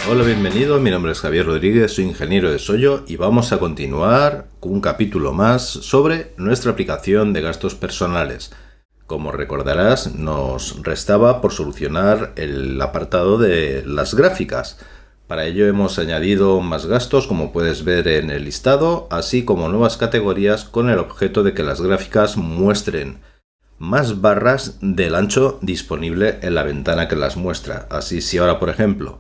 Hola, bienvenido, mi nombre es Javier Rodríguez, soy ingeniero de Sollo y vamos a continuar con un capítulo más sobre nuestra aplicación de gastos personales. Como recordarás, nos restaba por solucionar el apartado de las gráficas. Para ello hemos añadido más gastos, como puedes ver en el listado, así como nuevas categorías con el objeto de que las gráficas muestren más barras del ancho disponible en la ventana que las muestra. Así, si ahora, por ejemplo,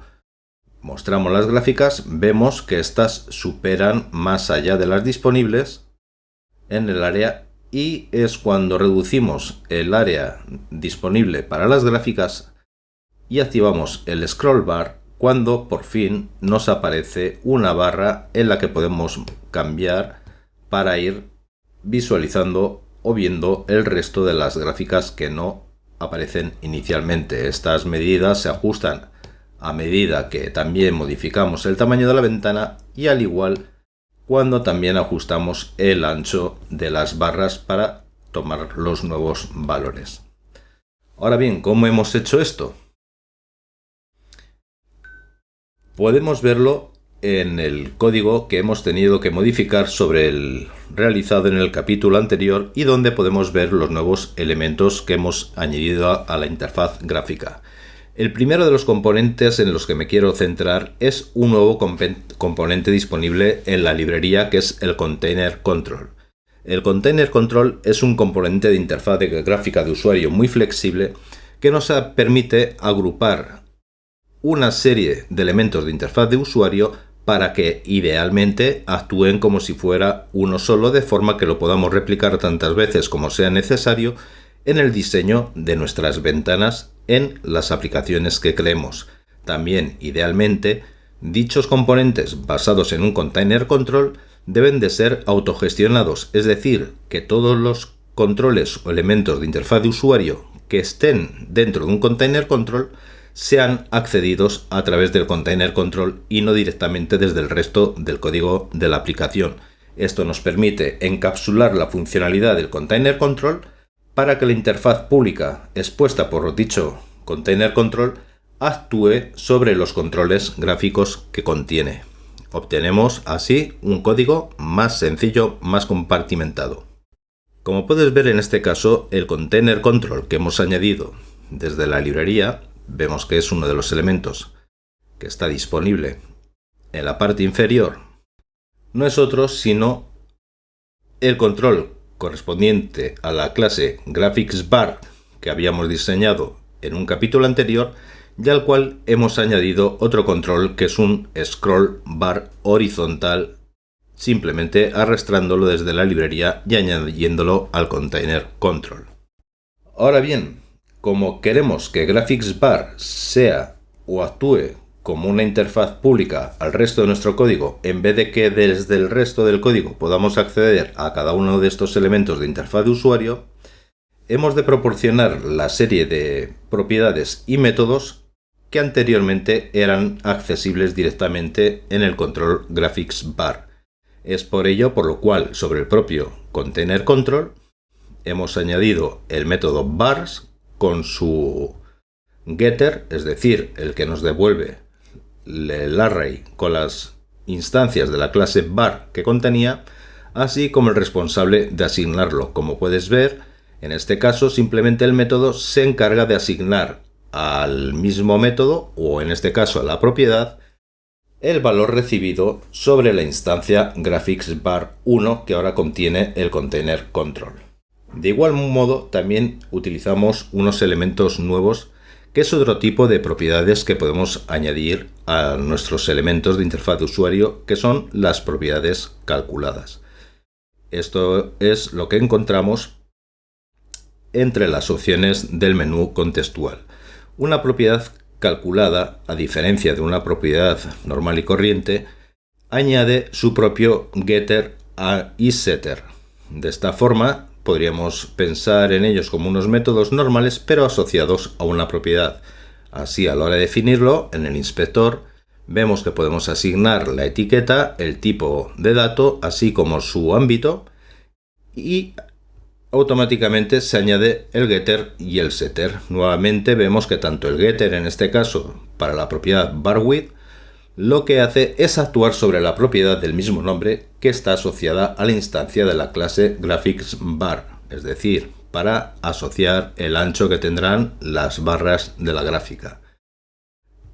mostramos las gráficas, vemos que estas superan más allá de las disponibles en el área, y es cuando reducimos el área disponible para las gráficas y activamos el scroll bar cuando por fin nos aparece una barra en la que podemos cambiar para ir visualizando o viendo el resto de las gráficas que no aparecen inicialmente. Estas medidas se ajustan a medida que también modificamos el tamaño de la ventana y al igual cuando también ajustamos el ancho de las barras para tomar los nuevos valores. Ahora bien, ¿cómo hemos hecho esto? Podemos verlo en el código que hemos tenido que modificar sobre el realizado en el capítulo anterior y donde podemos ver los nuevos elementos que hemos añadido a la interfaz gráfica. El primero de los componentes en los que me quiero centrar es un nuevo componente disponible en la librería, que es el Container Control. El Container Control es un componente de interfaz gráfica de usuario muy flexible que nos permite agrupar una serie de elementos de interfaz de usuario para que idealmente actúen como si fuera uno solo, de forma que lo podamos replicar tantas veces como sea necesario en el diseño de nuestras ventanas en las aplicaciones que creemos. También, idealmente, dichos componentes basados en un Container Control deben de ser autogestionados, es decir, que todos los controles o elementos de interfaz de usuario que estén dentro de un Container Control sean accedidos a través del Container Control y no directamente desde el resto del código de la aplicación. Esto nos permite encapsular la funcionalidad del Container Control para que la interfaz pública expuesta por dicho Container Control actúe sobre los controles gráficos que contiene. Obtenemos así un código más sencillo, más compartimentado. Como puedes ver en este caso, el Container Control que hemos añadido desde la librería, vemos que es uno de los elementos que está disponible en la parte inferior. No es otro sino el control correspondiente a la clase GraphicsBar que habíamos diseñado en un capítulo anterior, y al cual hemos añadido otro control que es un scroll bar horizontal, simplemente arrastrándolo desde la librería y añadiéndolo al Container Control. Ahora bien, como queremos que GraphicsBar sea o actúe como una interfaz pública al resto de nuestro código, en vez de que desde el resto del código podamos acceder a cada uno de estos elementos de interfaz de usuario, hemos de proporcionar la serie de propiedades y métodos que anteriormente eran accesibles directamente en el control GraphicsBar. Es por ello por lo cual sobre el propio Container Control hemos añadido el método bars con su getter, es decir, el que nos devuelve el array con las instancias de la clase bar que contenía, así como el responsable de asignarlo. Como puedes ver, en este caso simplemente el método se encarga de asignar al mismo método, o en este caso a la propiedad, el valor recibido sobre la instancia GraphicsBar1 que ahora contiene el Container Control. De igual modo, también utilizamos unos elementos nuevos, que es otro tipo de propiedades que podemos añadir a nuestros elementos de interfaz de usuario, que son las propiedades calculadas. Esto es lo que encontramos entre las opciones del menú contextual. Una propiedad calculada, a diferencia de una propiedad normal y corriente, añade su propio getter y setter. De esta forma, podríamos pensar en ellos como unos métodos normales, pero asociados a una propiedad. Así, a la hora de definirlo, en el inspector, vemos que podemos asignar la etiqueta, el tipo de dato, así como su ámbito, y automáticamente se añade el getter y el setter. Nuevamente vemos que tanto el getter, en este caso para la propiedad barWidth, lo que hace es actuar sobre la propiedad del mismo nombre que está asociada a la instancia de la clase GraphicsBar, es decir, para asociar el ancho que tendrán las barras de la gráfica.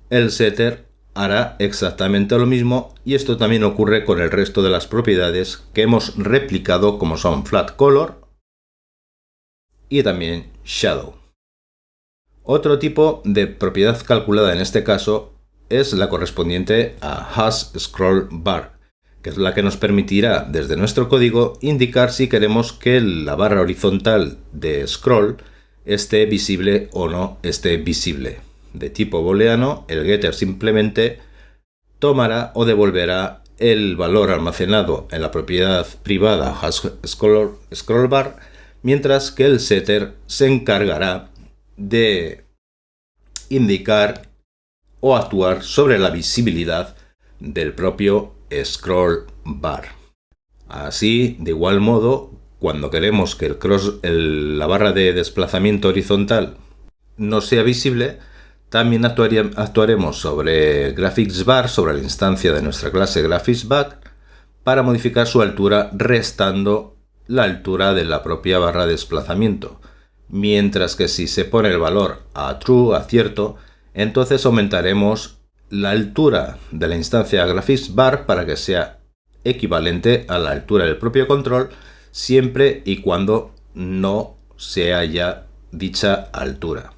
El setter hará exactamente lo mismo, y esto también ocurre con el resto de las propiedades que hemos replicado, como son FlatColor y también Shadow. Otro tipo de propiedad calculada en este caso es la correspondiente a HashScrollBar, que es la que nos permitirá desde nuestro código indicar si queremos que la barra horizontal de scroll esté visible o no esté visible. De tipo booleano, el getter simplemente tomará o devolverá el valor almacenado en la propiedad privada HashScrollBar, mientras que el setter se encargará de indicar o actuar sobre la visibilidad del propio scroll bar. Así, de igual modo, cuando queremos que la barra de desplazamiento horizontal no sea visible, también actuaremos sobre GraphicsBar, sobre la instancia de nuestra clase GraphicsBar, para modificar su altura restando la altura de la propia barra de desplazamiento. Mientras que si se pone el valor a true, a cierto, entonces aumentaremos la altura de la instancia GraphicsBar para que sea equivalente a la altura del propio control, siempre y cuando no se haya dicha altura.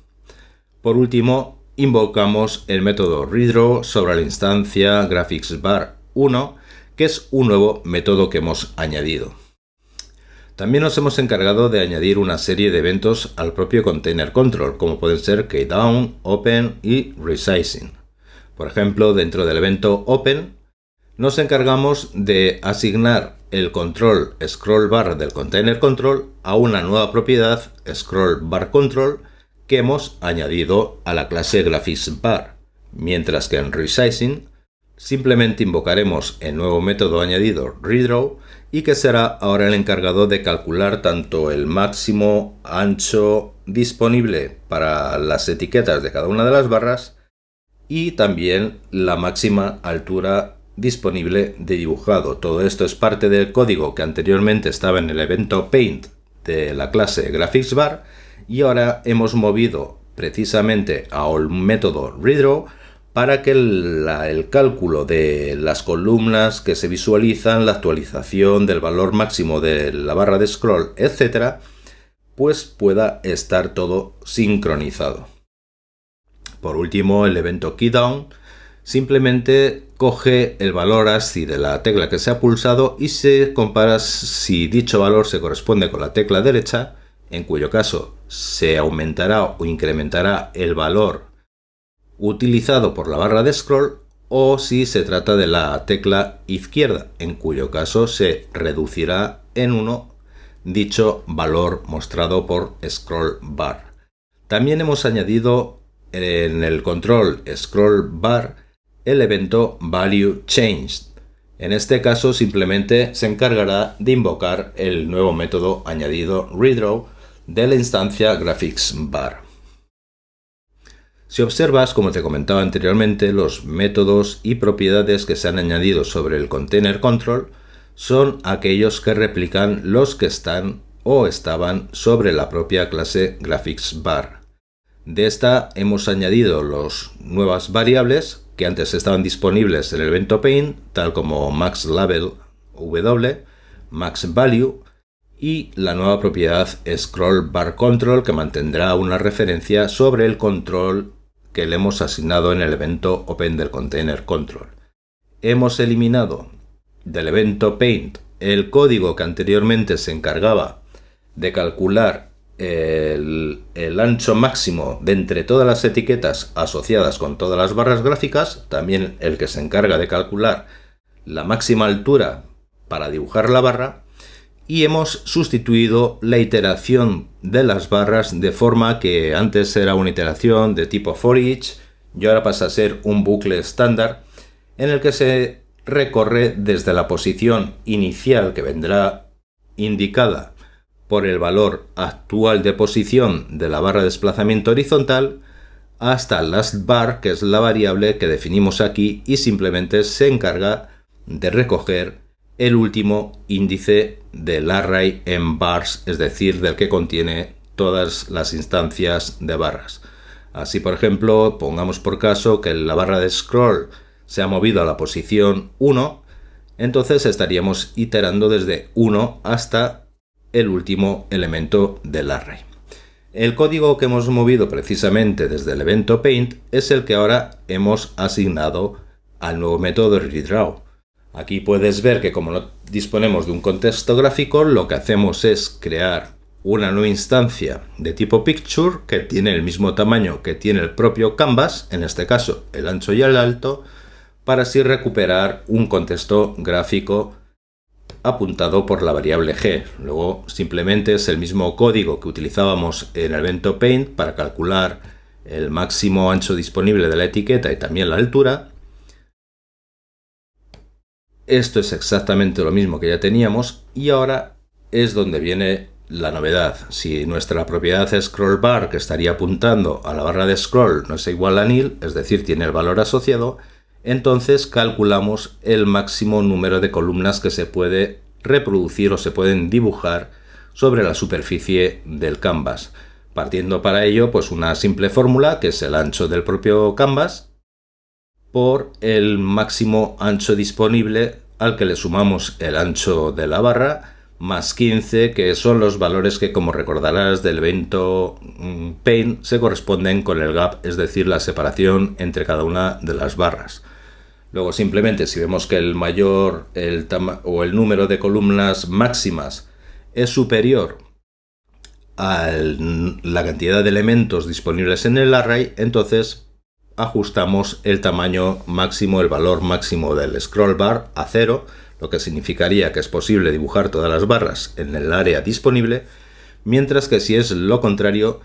Por último, invocamos el método redraw sobre la instancia GraphicsBar1, que es un nuevo método que hemos añadido. También nos hemos encargado de añadir una serie de eventos al propio container control, como pueden ser keydown, open y resizing. Por ejemplo, dentro del evento open, nos encargamos de asignar el control scrollBar del container control a una nueva propiedad scrollBarControl que hemos añadido a la clase GraphicsBar, mientras que en resizing simplemente invocaremos el nuevo método añadido redraw, y que será ahora el encargado de calcular tanto el máximo ancho disponible para las etiquetas de cada una de las barras y también la máxima altura disponible de dibujado. Todo esto es parte del código que anteriormente estaba en el evento paint de la clase GraphicsBar, y ahora hemos movido precisamente a un método redraw para que el cálculo de las columnas que se visualizan, la actualización del valor máximo de la barra de scroll, etc., pues pueda estar todo sincronizado. Por último, el evento keydown simplemente coge el valor ASCII de la tecla que se ha pulsado y se compara si dicho valor se corresponde con la tecla derecha, en cuyo caso se aumentará o incrementará el valor utilizado por la barra de scroll, o si se trata de la tecla izquierda, en cuyo caso se reducirá en 1 dicho valor mostrado por scrollBar. También hemos añadido en el control scrollBar el evento valueChanged. En este caso simplemente se encargará de invocar el nuevo método añadido redraw de la instancia GraphicsBar. Si observas, como te comentaba anteriormente, los métodos y propiedades que se han añadido sobre el container control son aquellos que replican los que están o estaban sobre la propia clase GraphicsBar. De esta hemos añadido las nuevas variables que antes estaban disponibles en el evento paint, tal como maxLabel W, maxValue y la nueva propiedad scrollBarControl, que mantendrá una referencia sobre el control que le hemos asignado en el evento open del container control. Hemos eliminado del evento paint el código que anteriormente se encargaba de calcular el ancho máximo de entre todas las etiquetas asociadas con todas las barras gráficas, también el que se encarga de calcular la máxima altura para dibujar la barra, y hemos sustituido la iteración de las barras de forma que antes era una iteración de tipo for each y ahora pasa a ser un bucle estándar en el que se recorre desde la posición inicial, que vendrá indicada por el valor actual de posición de la barra de desplazamiento horizontal, hasta last bar, que es la variable que definimos aquí y simplemente se encarga de recoger el último índice del array en bars, es decir, del que contiene todas las instancias de barras. Así, por ejemplo, pongamos por caso que la barra de scroll se ha movido a la posición 1, entonces estaríamos iterando desde 1 hasta el último elemento del array. El código que hemos movido precisamente desde el evento paint es el que ahora hemos asignado al nuevo método redraw. Aquí puedes ver que como no disponemos de un contexto gráfico, lo que hacemos es crear una nueva instancia de tipo picture que tiene el mismo tamaño que tiene el propio canvas, en este caso el ancho y el alto, para así recuperar un contexto gráfico apuntado por la variable g. Luego simplemente es el mismo código que utilizábamos en el evento paint para calcular el máximo ancho disponible de la etiqueta y también la altura. Esto es exactamente lo mismo que ya teníamos y ahora es donde viene la novedad. Si nuestra propiedad scroll bar, que estaría apuntando a la barra de scroll, no es igual a nil, es decir, tiene el valor asociado, entonces calculamos el máximo número de columnas que se puede reproducir o se pueden dibujar sobre la superficie del canvas, partiendo para ello pues una simple fórmula que es el ancho del propio canvas por el máximo ancho disponible al que le sumamos el ancho de la barra más 15, que son los valores que, como recordarás del evento paint, se corresponden con el gap, es decir, la separación entre cada una de las barras. Luego simplemente si vemos que el el número de columnas máximas es superior a la cantidad de elementos disponibles en el array, entonces ajustamos el tamaño máximo, el valor máximo del scroll bar a 0, lo que significaría que es posible dibujar todas las barras en el área disponible, mientras que si es lo contrario,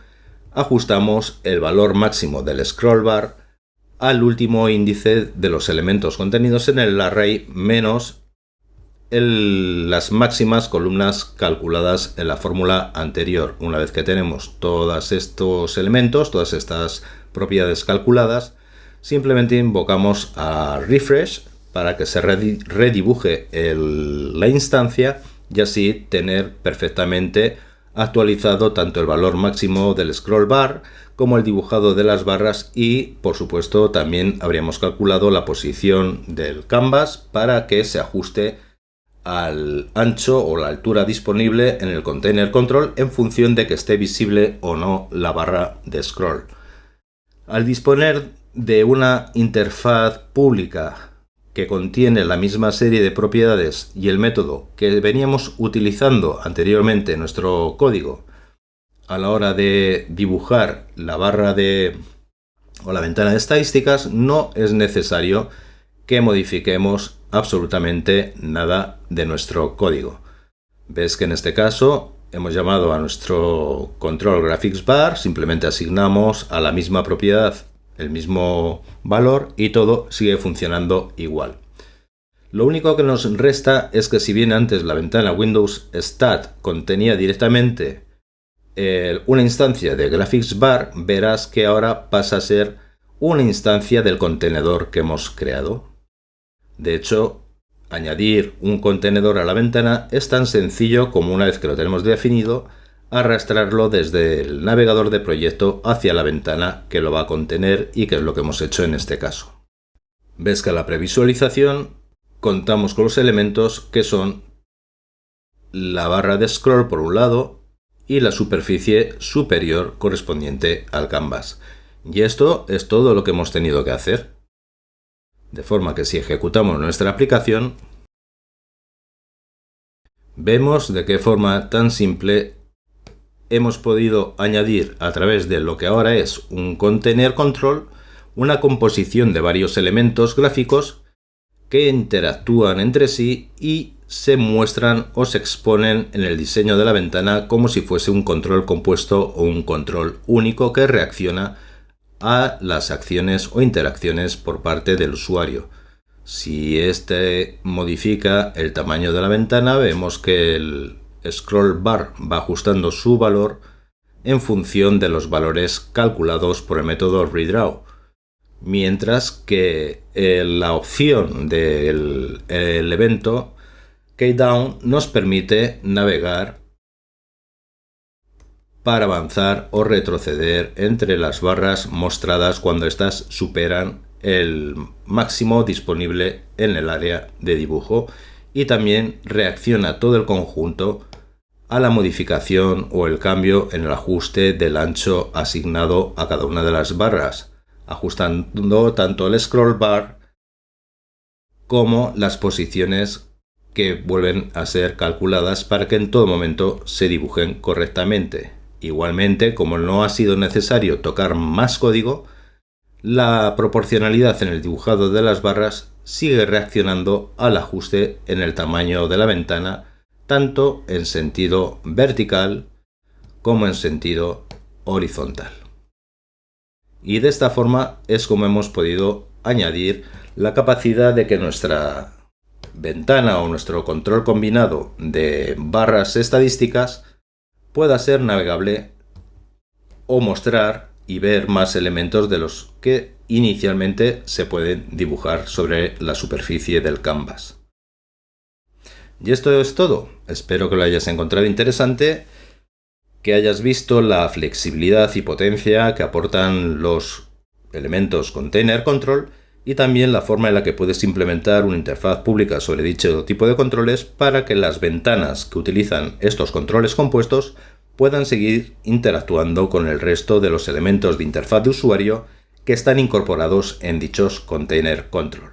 ajustamos el valor máximo del scroll bar al último índice de los elementos contenidos en el array menos las máximas columnas calculadas en la fórmula anterior. Una vez que tenemos todos estos elementos, todas estas propiedades calculadas, simplemente invocamos a refresh para que se redibuje la instancia y así tener perfectamente actualizado tanto el valor máximo del scroll bar como el dibujado de las barras y, por supuesto, también habríamos calculado la posición del canvas para que se ajuste al ancho o la altura disponible en el container control en función de que esté visible o no la barra de scroll. Al disponer de una interfaz pública que contiene la misma serie de propiedades y el método que veníamos utilizando anteriormente en nuestro código a la hora de dibujar la barra o la ventana de estadísticas, no es necesario que modifiquemos absolutamente nada de nuestro código. Ves que en este caso hemos llamado a nuestro control graphics bar, simplemente asignamos a la misma propiedad el mismo valor y todo sigue funcionando igual. Lo único que nos resta es que si bien antes la ventana Windows Stat contenía directamente una instancia de graphics bar, verás que ahora pasa a ser una instancia del contenedor que hemos creado. De hecho, añadir un contenedor a la ventana es tan sencillo como, una vez que lo tenemos definido, arrastrarlo desde el navegador de proyecto hacia la ventana que lo va a contener y que es lo que hemos hecho en este caso. Ves que a la previsualización contamos con los elementos que son la barra de scroll por un lado y la superficie superior correspondiente al canvas. Y esto es todo lo que hemos tenido que hacer. De forma que si ejecutamos nuestra aplicación, vemos de qué forma tan simple hemos podido añadir a través de lo que ahora es un container control una composición de varios elementos gráficos que interactúan entre sí y se muestran o se exponen en el diseño de la ventana como si fuese un control compuesto o un control único que reacciona a las acciones o interacciones por parte del usuario. Si este modifica el tamaño de la ventana, vemos que el scroll bar va ajustando su valor en función de los valores calculados por el método redraw, mientras que la opción del evento keydown nos permite navegar para avanzar o retroceder entre las barras mostradas cuando éstas superan el máximo disponible en el área de dibujo, y también reacciona todo el conjunto a la modificación o el cambio en el ajuste del ancho asignado a cada una de las barras, ajustando tanto el scroll bar como las posiciones que vuelven a ser calculadas para que en todo momento se dibujen correctamente. Igualmente, como no ha sido necesario tocar más código, la proporcionalidad en el dibujado de las barras sigue reaccionando al ajuste en el tamaño de la ventana, tanto en sentido vertical como en sentido horizontal. Y de esta forma es como hemos podido añadir la capacidad de que nuestra ventana o nuestro control combinado de barras estadísticas pueda ser navegable o mostrar y ver más elementos de los que inicialmente se pueden dibujar sobre la superficie del canvas. Y esto es todo. Espero que lo hayas encontrado interesante, que hayas visto la flexibilidad y potencia que aportan los elementos Container Control y también la forma en la que puedes implementar una interfaz pública sobre dicho tipo de controles para que las ventanas que utilizan estos controles compuestos puedan seguir interactuando con el resto de los elementos de interfaz de usuario que están incorporados en dichos Container Control.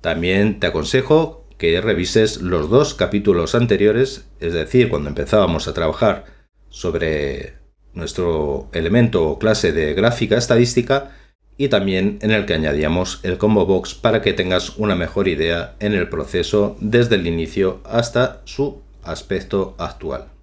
También te aconsejo que revises los 2 capítulos anteriores, es decir, cuando empezábamos a trabajar sobre nuestro elemento o clase de gráfica estadística, y también en el que añadíamos el combo box para que tengas una mejor idea en el proceso desde el inicio hasta su aspecto actual.